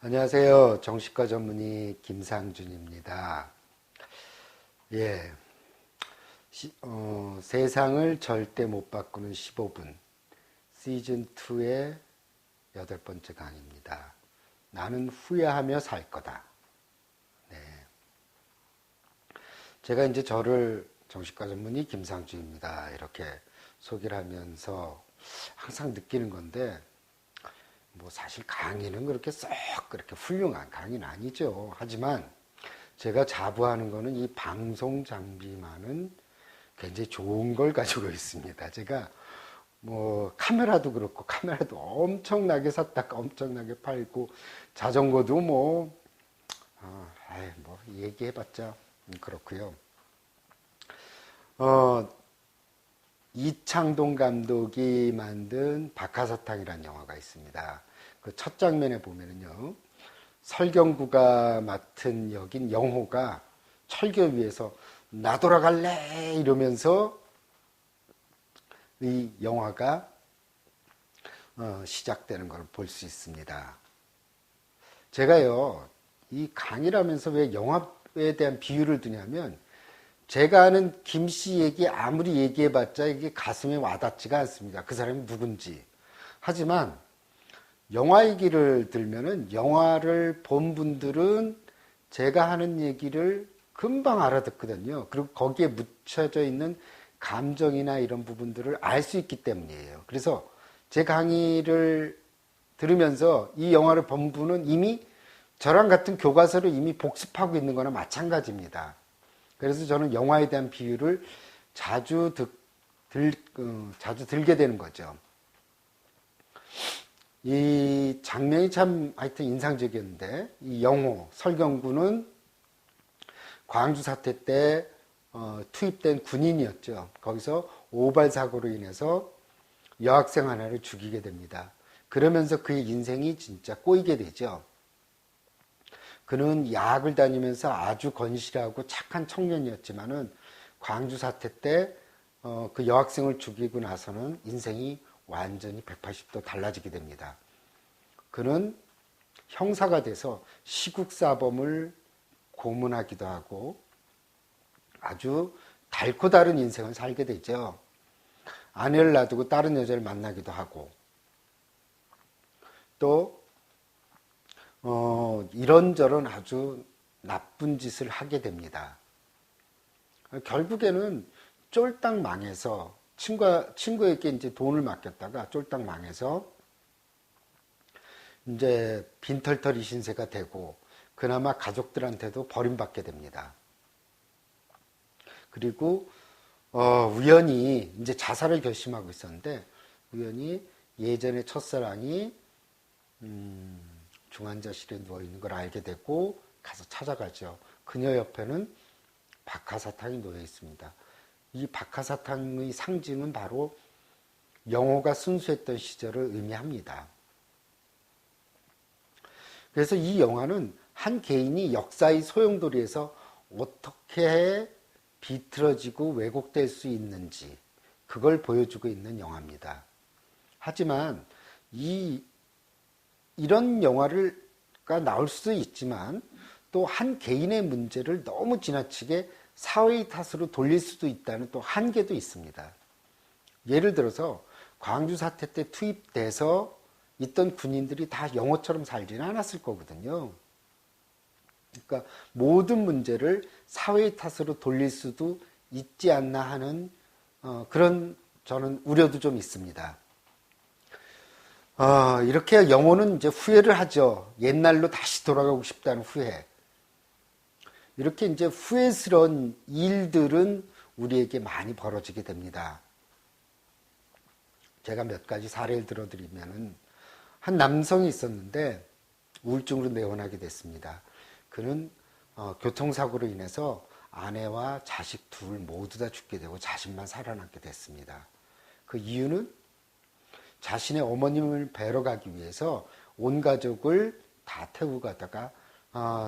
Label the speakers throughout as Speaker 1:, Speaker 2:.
Speaker 1: 안녕하세요. 정신과 전문의 김상준입니다. 예, 세상을 절대 못 바꾸는 15분 시즌2의 8번째 강의입니다. 나는 후회하며 살 거다. 네. 제가 이제 저를 정신과 전문의 김상준입니다. 이렇게 소개를 하면서 항상 느끼는 건데, 뭐 사실 강의는 그렇게 훌륭한 강의는 아니죠. 하지만 제가 자부하는 거는 이 방송 장비만은 굉장히 좋은 걸 가지고 있습니다. 제가 뭐 카메라도 그렇고 카메라도 엄청나게 샀다가 엄청나게 팔고 자전거도 뭐 얘기해봤자 그렇고요. 이창동 감독이 만든 박하사탕이라는 영화가 있습니다. 그 첫 장면에 보면은요, 설경구가 맡은 역인 영호가 철교 위에서 나 돌아갈래 이러면서 이 영화가 시작되는 걸 볼 수 있습니다. 제가요, 이 강의라면서 왜 영화에 대한 비유를 드냐면, 제가 아는 김씨 얘기 아무리 얘기해봤자 이게 가슴에 와닿지가 않습니다. 그 사람이 누군지. 하지만 영화 얘기를 들면은 영화를 본 분들은 제가 하는 얘기를 금방 알아듣거든요. 그리고 거기에 묻혀져 있는 감정이나 이런 부분들을 알 수 있기 때문이에요. 그래서 제 강의를 들으면서 이 영화를 본 분은 이미 저랑 같은 교과서를 이미 복습하고 있는 거나 마찬가지입니다. 그래서 저는 영화에 대한 비유를 자주 들게 되는 거죠. 이 장면이 참 하여튼 인상적이었는데, 이 영호, 설경구는 광주 사태 때 투입된 군인이었죠. 거기서 오발 사고로 인해서 여학생 하나를 죽이게 됩니다. 그러면서 그의 인생이 진짜 꼬이게 되죠. 그는 야학을 다니면서 아주 건실하고 착한 청년이었지만은 광주 사태 때 그 여학생을 죽이고 나서는 인생이 완전히 180도 달라지게 됩니다. 그는 형사가 돼서 시국사범을 고문하기도 하고 아주 달고 다른 인생을 살게 되죠. 아내를 놔두고 다른 여자를 만나기도 하고 또 이런저런 아주 나쁜 짓을 하게 됩니다. 결국에는 쫄딱 망해서 친구에게 이제 돈을 맡겼다가 쫄딱 망해서 이제 빈털터리 신세가 되고 그나마 가족들한테도 버림받게 됩니다. 그리고 우연히 이제 자살을 결심하고 있었는데 우연히 예전에 첫사랑이 중환자실에 누워있는 걸 알게 되고 가서 찾아가죠. 그녀 옆에는 박하사탕이 놓여 있습니다. 이 박하사탕의 상징은 바로 영호가 순수했던 시절을 의미합니다. 그래서 이 영화는 한 개인이 역사의 소용돌이에서 어떻게 비틀어지고 왜곡될 수 있는지 그걸 보여주고 있는 영화입니다. 하지만 이런 영화가 나올 수도 있지만 또 한 개인의 문제를 너무 지나치게 사회의 탓으로 돌릴 수도 있다는 또 한계도 있습니다. 예를 들어서 광주 사태 때 투입돼서 있던 군인들이 다 영호처럼 살지는 않았을 거거든요. 그러니까 모든 문제를 사회의 탓으로 돌릴 수도 있지 않나 하는 그런 저는 우려도 좀 있습니다. 이렇게 영호는 이제 후회를 하죠. 옛날로 다시 돌아가고 싶다는 후회. 이렇게 이제 후회스러운 일들은 우리에게 많이 벌어지게 됩니다. 제가 몇 가지 사례를 들어드리면은 한 남성이 있었는데 우울증으로 내원하게 됐습니다. 그는 교통사고로 인해서 아내와 자식 둘 모두 다 죽게 되고 자신만 살아남게 됐습니다. 그 이유는 자신의 어머님을 뵈러 가기 위해서 온 가족을 다 태우고 가다가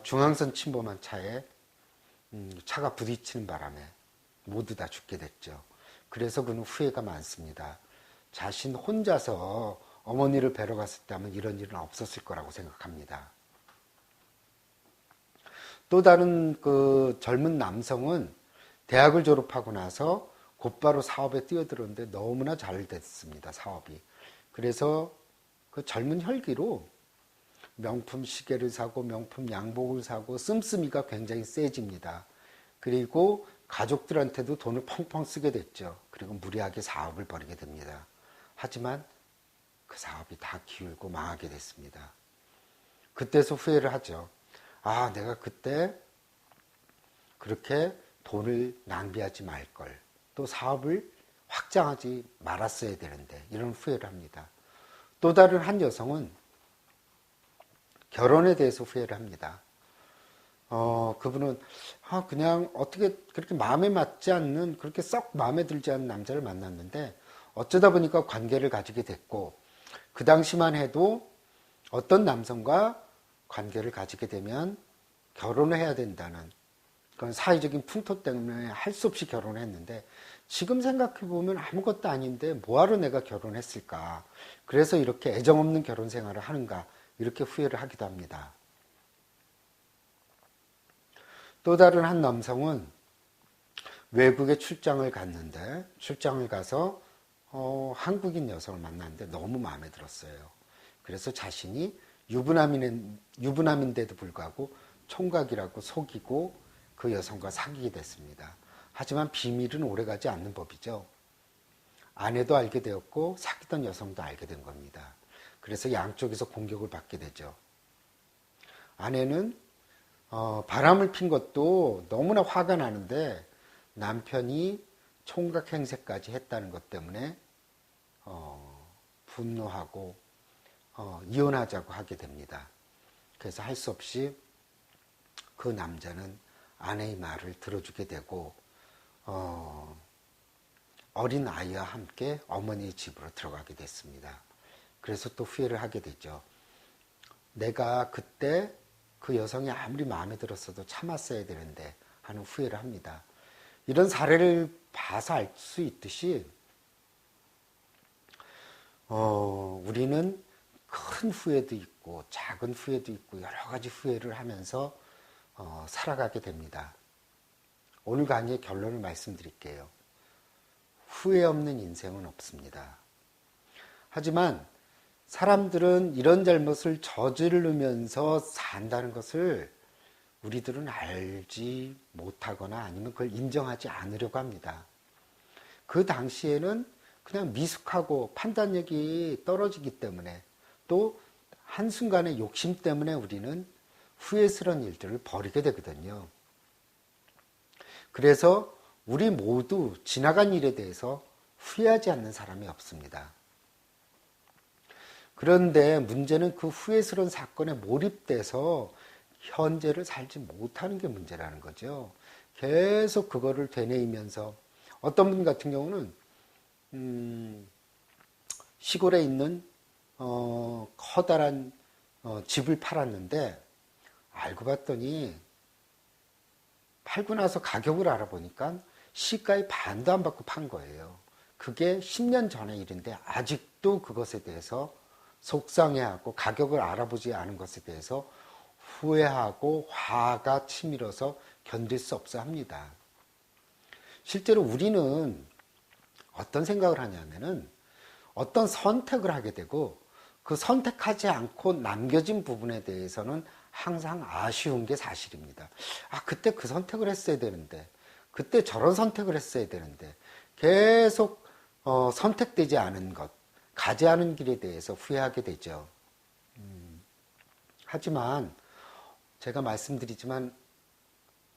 Speaker 1: 중앙선 침범한 차에 차가 부딪히는 바람에 모두 다 죽게 됐죠. 그래서 그는 후회가 많습니다. 자신 혼자서 어머니를 뵈러 갔을 때면 이런 일은 없었을 거라고 생각합니다. 또 다른 그 젊은 남성은 대학을 졸업하고 나서 곧바로 사업에 뛰어들었는데 너무나 잘 됐습니다, 사업이. 그래서 그 젊은 혈기로 명품 시계를 사고 명품 양복을 사고 씀씀이가 굉장히 세집니다. 그리고 가족들한테도 돈을 펑펑 쓰게 됐죠. 그리고 무리하게 사업을 벌이게 됩니다. 하지만 그 사업이 다 기울고 망하게 됐습니다. 그때서 후회를 하죠. 아, 내가 그때 그렇게 돈을 낭비하지 말걸. 또 사업을 확장하지 말았어야 되는데 이런 후회를 합니다. 또 다른 한 여성은 결혼에 대해서 후회를 합니다. 그분은 그냥 어떻게 그렇게 마음에 맞지 않는, 그렇게 썩 마음에 들지 않는 남자를 만났는데 어쩌다 보니까 관계를 가지게 됐고, 그 당시만 해도 어떤 남성과 관계를 가지게 되면 결혼을 해야 된다는 그런 사회적인 풍토 때문에 할 수 없이 결혼을 했는데, 지금 생각해 보면 아무것도 아닌데 뭐하러 내가 결혼했을까, 그래서 이렇게 애정 없는 결혼 생활을 하는가, 이렇게 후회를 하기도 합니다. 또 다른 한 남성은 외국에 출장을 갔는데, 출장을 가서 한국인 여성을 만났는데 너무 마음에 들었어요. 그래서 자신이 유부남인데도 불구하고 총각이라고 속이고 그 여성과 사귀게 됐습니다. 하지만 비밀은 오래가지 않는 법이죠. 아내도 알게 되었고 사귀던 여성도 알게 된 겁니다. 그래서 양쪽에서 공격을 받게 되죠. 아내는 바람을 핀 것도 너무나 화가 나는데 남편이 총각 행세까지 했다는 것 때문에 분노하고 이혼하자고 하게 됩니다. 그래서 할 수 없이 그 남자는 아내의 말을 들어주게 되고 어린 아이와 함께 어머니의 집으로 들어가게 됐습니다. 그래서 또 후회를 하게 되죠. 내가 그때 그 여성이 아무리 마음에 들었어도 참았어야 되는데 하는 후회를 합니다. 이런 사례를 봐서 알 수 있듯이 우리는 큰 후회도 있고 작은 후회도 있고 여러 가지 후회를 하면서 살아가게 됩니다. 오늘 강의의 결론을 말씀드릴게요. 후회 없는 인생은 없습니다. 하지만 사람들은 이런 잘못을 저지르면서 산다는 것을 우리들은 알지 못하거나 아니면 그걸 인정하지 않으려고 합니다. 그 당시에는 그냥 미숙하고 판단력이 떨어지기 때문에, 또 한순간의 욕심 때문에 우리는 후회스러운 일들을 벌이게 되거든요. 그래서 우리 모두 지나간 일에 대해서 후회하지 않는 사람이 없습니다. 그런데 문제는 그 후회스러운 사건에 몰입돼서 현재를 살지 못하는 게 문제라는 거죠. 계속 그거를 되뇌이면서, 어떤 분 같은 경우는 시골에 있는 커다란 집을 팔았는데 알고 봤더니 팔고 나서 가격을 알아보니까 시가의 반도 안 받고 판 거예요. 그게 10년 전의 일인데 아직도 그것에 대해서 속상해하고 가격을 알아보지 않은 것에 대해서 후회하고 화가 치밀어서 견딜 수 없어 합니다. 실제로 우리는 어떤 생각을 하냐면은 어떤 선택을 하게 되고 그 선택하지 않고 남겨진 부분에 대해서는 항상 아쉬운 게 사실입니다. 그때 그 선택을 했어야 되는데, 그때 저런 선택을 했어야 되는데, 계속 선택되지 않은 것, 가지 않은 길에 대해서 후회하게 되죠. 하지만 제가 말씀드리지만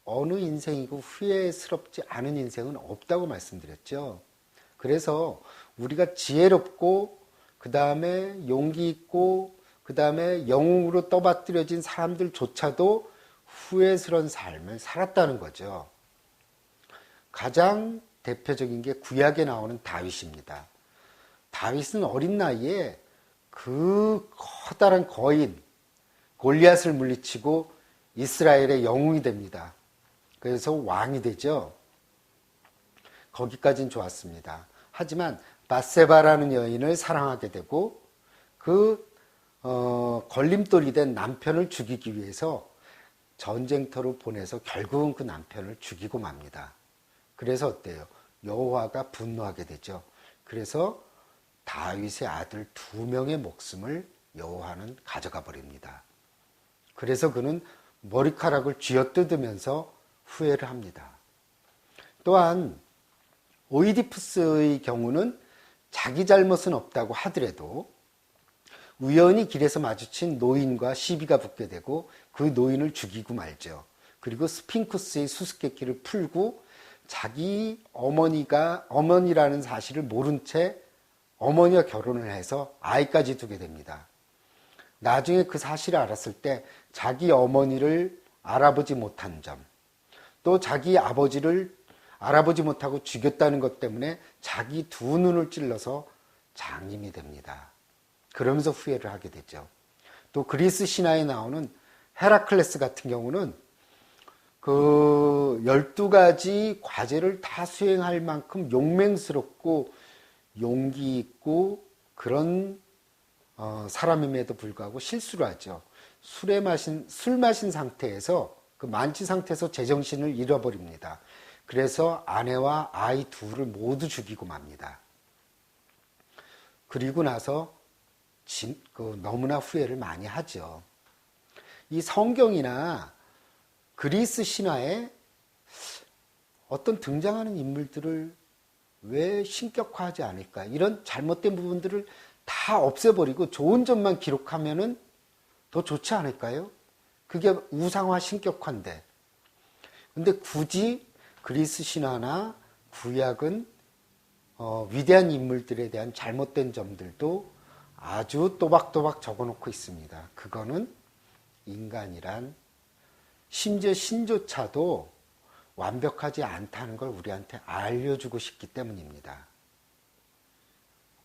Speaker 1: 어느 인생이고 후회스럽지 않은 인생은 없다고 말씀드렸죠. 그래서 우리가 지혜롭고 그 다음에 용기 있고 그 다음에 영웅으로 떠받들여진 사람들조차도 후회스러운 삶을 살았다는 거죠. 가장 대표적인 게 구약에 나오는 다윗입니다. 다윗은 어린 나이에 그 커다란 거인 골리앗을 물리치고 이스라엘의 영웅이 됩니다. 그래서 왕이 되죠. 거기까지는 좋았습니다. 하지만 밧세바라는 여인을 사랑하게 되고 걸림돌이 된 남편을 죽이기 위해서 전쟁터로 보내서 결국은 그 남편을 죽이고 맙니다. 그래서 어때요? 여호와가 분노하게 되죠. 그래서 다윗의 아들 2명의 목숨을 여호와는 가져가 버립니다. 그래서 그는 머리카락을 쥐어뜯으면서 후회를 합니다. 또한 오이디푸스의 경우는 자기 잘못은 없다고 하더라도 우연히 길에서 마주친 노인과 시비가 붙게 되고 그 노인을 죽이고 말죠. 그리고 스핑크스의 수수께끼를 풀고 자기 어머니라는 사실을 모른 채 어머니와 결혼을 해서 아이까지 두게 됩니다. 나중에 그 사실을 알았을 때 자기 어머니를 알아보지 못한 점, 또 자기 아버지를 알아보지 못하고 죽였다는 것 때문에 자기 2눈을 찔러서 장님이 됩니다. 그러면서 후회를 하게 되죠. 또 그리스 신화에 나오는 헤라클레스 같은 경우는 그 12가지 과제를 다 수행할 만큼 용맹스럽고 용기 있고 그런 사람임에도 불구하고 실수를 하죠. 술 마신 상태에서 그 만취 상태에서 제정신을 잃어버립니다. 그래서 아내와 아이 2를 모두 죽이고 맙니다. 그리고 나서 너무나 후회를 많이 하죠. 이 성경이나 그리스 신화에 어떤 등장하는 인물들을 왜 신격화하지 않을까? 이런 잘못된 부분들을 다 없애버리고 좋은 점만 기록하면은 더 좋지 않을까요? 그게 우상화 신격화인데. 근데 굳이 그리스 신화나 구약은 위대한 인물들에 대한 잘못된 점들도 아주 또박또박 적어놓고 있습니다. 그거는 인간이란 심지어 신조차도 완벽하지 않다는 걸 우리한테 알려주고 싶기 때문입니다.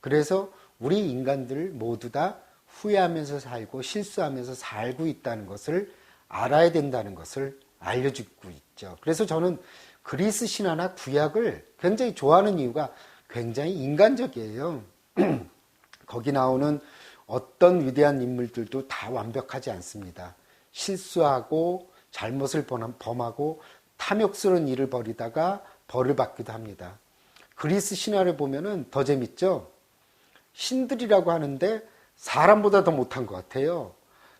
Speaker 1: 그래서 우리 인간들 모두 다 후회하면서 살고 실수하면서 살고 있다는 것을 알아야 된다는 것을 알려주고 있죠. 그래서 저는 그리스 신화나 구약을 굉장히 좋아하는 이유가 굉장히 인간적이에요. 거기 나오는 어떤 위대한 인물들도 다 완벽하지 않습니다. 실수하고 잘못을 범하고 탐욕스러운 일을 벌이다가 벌을 받기도 합니다. 그리스 신화를 보면은 더 재밌죠? 신들이라고 하는데 사람보다 더 못한 것 같아요.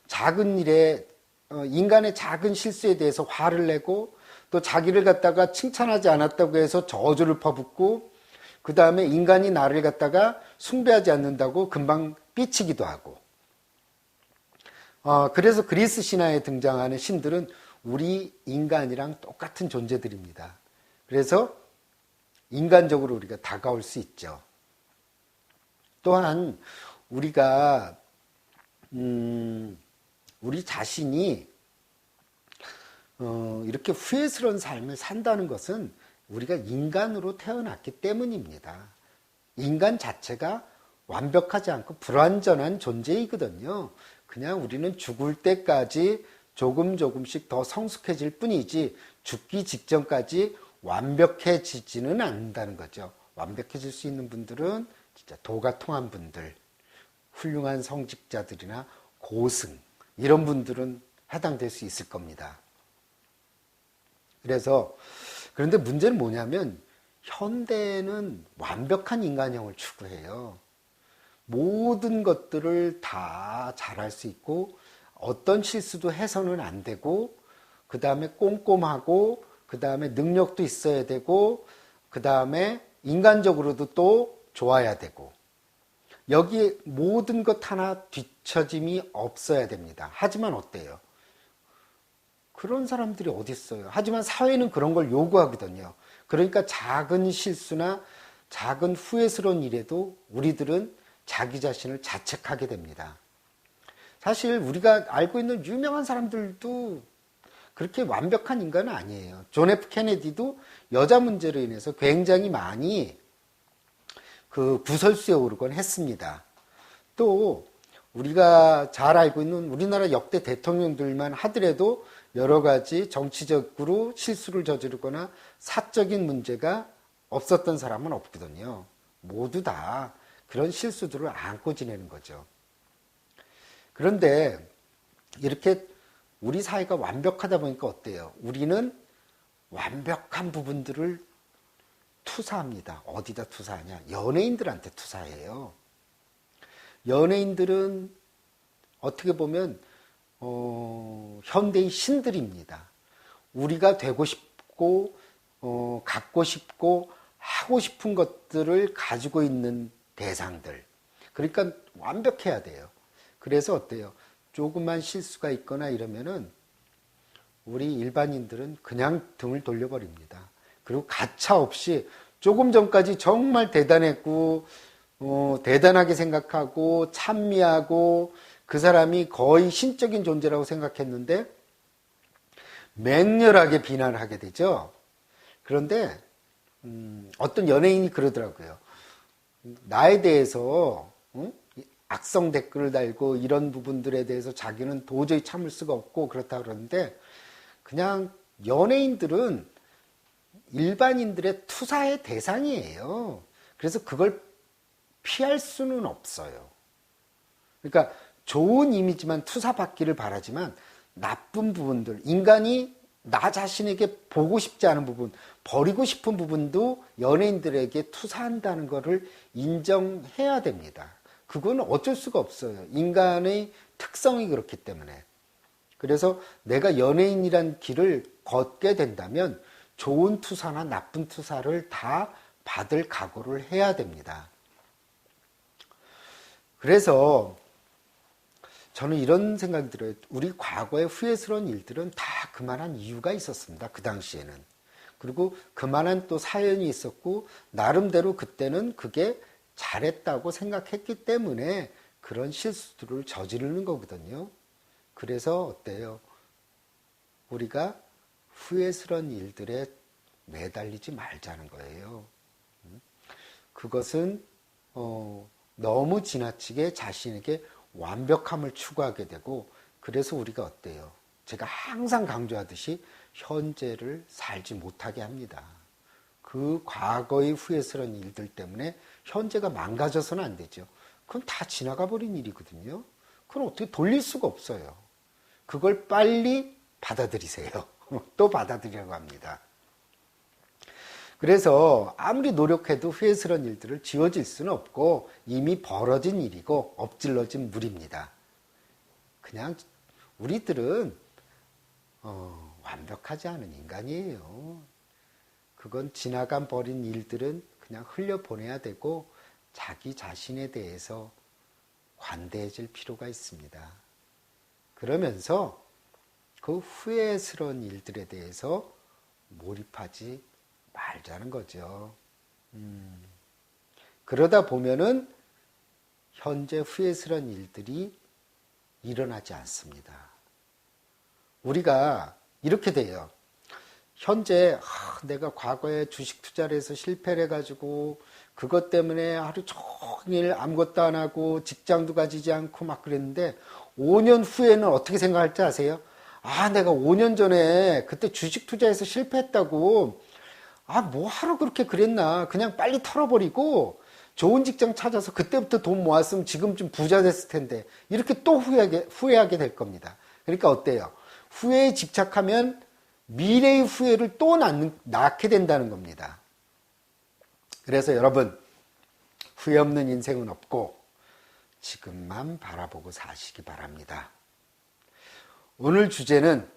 Speaker 1: 작은 일에, 인간의 작은 실수에 대해서 화를 내고 또 자기를 갖다가 칭찬하지 않았다고 해서 저주를 퍼붓고 그 다음에 인간이 나를 갖다가 숭배하지 않는다고 금방 삐치기도 하고. 그래서 그리스 신화에 등장하는 신들은 우리 인간이랑 똑같은 존재들입니다. 그래서 인간적으로 우리가 다가올 수 있죠. 또한 우리가 우리 자신이 이렇게 후회스러운 삶을 산다는 것은 우리가 인간으로 태어났기 때문입니다. 인간 자체가 완벽하지 않고 불완전한 존재이거든요. 그냥 우리는 죽을 때까지 조금씩 더 성숙해질 뿐이지 죽기 직전까지 완벽해지지는 않는다는 거죠. 완벽해질 수 있는 분들은 진짜 도가 통한 분들, 훌륭한 성직자들이나 고승 이런 분들은 해당될 수 있을 겁니다. 그런데 문제는 뭐냐면 현대는 완벽한 인간형을 추구해요. 모든 것들을 다 잘할 수 있고 어떤 실수도 해서는 안 되고 그 다음에 꼼꼼하고 그 다음에 능력도 있어야 되고 그 다음에 인간적으로도 또 좋아야 되고 여기 모든 것 하나 뒤처짐이 없어야 됩니다. 하지만 어때요? 그런 사람들이 어디 있어요? 하지만 사회는 그런 걸 요구하거든요. 그러니까 작은 실수나 작은 후회스러운 일에도 우리들은 자기 자신을 자책하게 됩니다. 사실 우리가 알고 있는 유명한 사람들도 그렇게 완벽한 인간은 아니에요. 존 F 케네디도 여자 문제로 인해서 굉장히 많이 그 구설수에 오르곤 했습니다. 또 우리가 잘 알고 있는 우리나라 역대 대통령들만 하더라도 여러 가지 정치적으로 실수를 저지르거나 사적인 문제가 없었던 사람은 없거든요. 모두 다 그런 실수들을 안고 지내는 거죠. 그런데 이렇게 우리 사회가 완벽하다 보니까 어때요? 우리는 완벽한 부분들을 투사합니다. 어디다 투사하냐? 연예인들한테 투사해요. 연예인들은 어떻게 보면 현대의 신들입니다. 우리가 되고 싶고 갖고 싶고 하고 싶은 것들을 가지고 있는 대상들. 그러니까 완벽해야 돼요. 그래서 어때요? 조금만 실수가 있거나 이러면은 우리 일반인들은 그냥 등을 돌려버립니다. 그리고 가차 없이 조금 전까지 정말 대단했고 대단하게 생각하고 찬미하고 그 사람이 거의 신적인 존재라고 생각했는데 맹렬하게 비난을 하게 되죠. 그런데 어떤 연예인이 그러더라고요. 나에 대해서 악성 댓글을 달고 이런 부분들에 대해서 자기는 도저히 참을 수가 없고 그렇다 그러는데 그냥 연예인들은 일반인들의 투사의 대상이에요. 그래서 그걸 피할 수는 없어요. 그러니까 좋은 이미지만 투사받기를 바라지만 나쁜 부분들, 인간이 나 자신에게 보고 싶지 않은 부분, 버리고 싶은 부분도 연예인들에게 투사한다는 것을 인정해야 됩니다. 그건 어쩔 수가 없어요. 인간의 특성이 그렇기 때문에. 그래서 내가 연예인이란 길을 걷게 된다면 좋은 투사나 나쁜 투사를 다 받을 각오를 해야 됩니다. 그래서 저는 이런 생각이 들어요. 우리 과거의 후회스러운 일들은 다 그만한 이유가 있었습니다. 그 당시에는. 그리고 그만한 또 사연이 있었고 나름대로 그때는 그게 잘했다고 생각했기 때문에 그런 실수들을 저지르는 거거든요. 그래서 어때요? 우리가 후회스러운 일들에 매달리지 말자는 거예요. 그것은 너무 지나치게 자신에게 완벽함을 추구하게 되고 그래서 우리가 어때요? 제가 항상 강조하듯이 현재를 살지 못하게 합니다. 그 과거의 후회스러운 일들 때문에 현재가 망가져서는 안 되죠. 그건 다 지나가 버린 일이거든요. 그건 어떻게 돌릴 수가 없어요. 그걸 빨리 받아들이세요. 또 받아들이려고 합니다. 그래서 아무리 노력해도 후회스러운 일들을 지워질 수는 없고 이미 벌어진 일이고 엎질러진 물입니다. 그냥 우리들은 완벽하지 않은 인간이에요. 그건 지나간 버린 일들은 그냥 흘려보내야 되고 자기 자신에 대해서 관대해질 필요가 있습니다. 그러면서 그 후회스러운 일들에 대해서 몰입하지 말자는 거죠. 그러다 보면은 현재 후회스러운 일들이 일어나지 않습니다. 우리가 이렇게 돼요. 현재 내가 과거에 주식 투자를 해서 실패를 해가지고 그것 때문에 하루 종일 아무것도 안 하고 직장도 가지지 않고 막 그랬는데 5년 후에는 어떻게 생각할지 아세요? 내가 5년 전에 그때 주식 투자해서 실패했다고 뭐 하러 그렇게 그랬나. 그냥 빨리 털어버리고 좋은 직장 찾아서 그때부터 돈 모았으면 지금 좀 부자 됐을 텐데. 이렇게 또 후회하게 될 겁니다. 그러니까 어때요? 후회에 집착하면 미래의 후회를 또 낳게 된다는 겁니다. 그래서 여러분, 후회 없는 인생은 없고 지금만 바라보고 사시기 바랍니다. 오늘 주제는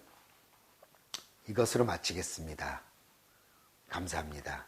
Speaker 1: 이것으로 마치겠습니다. 감사합니다.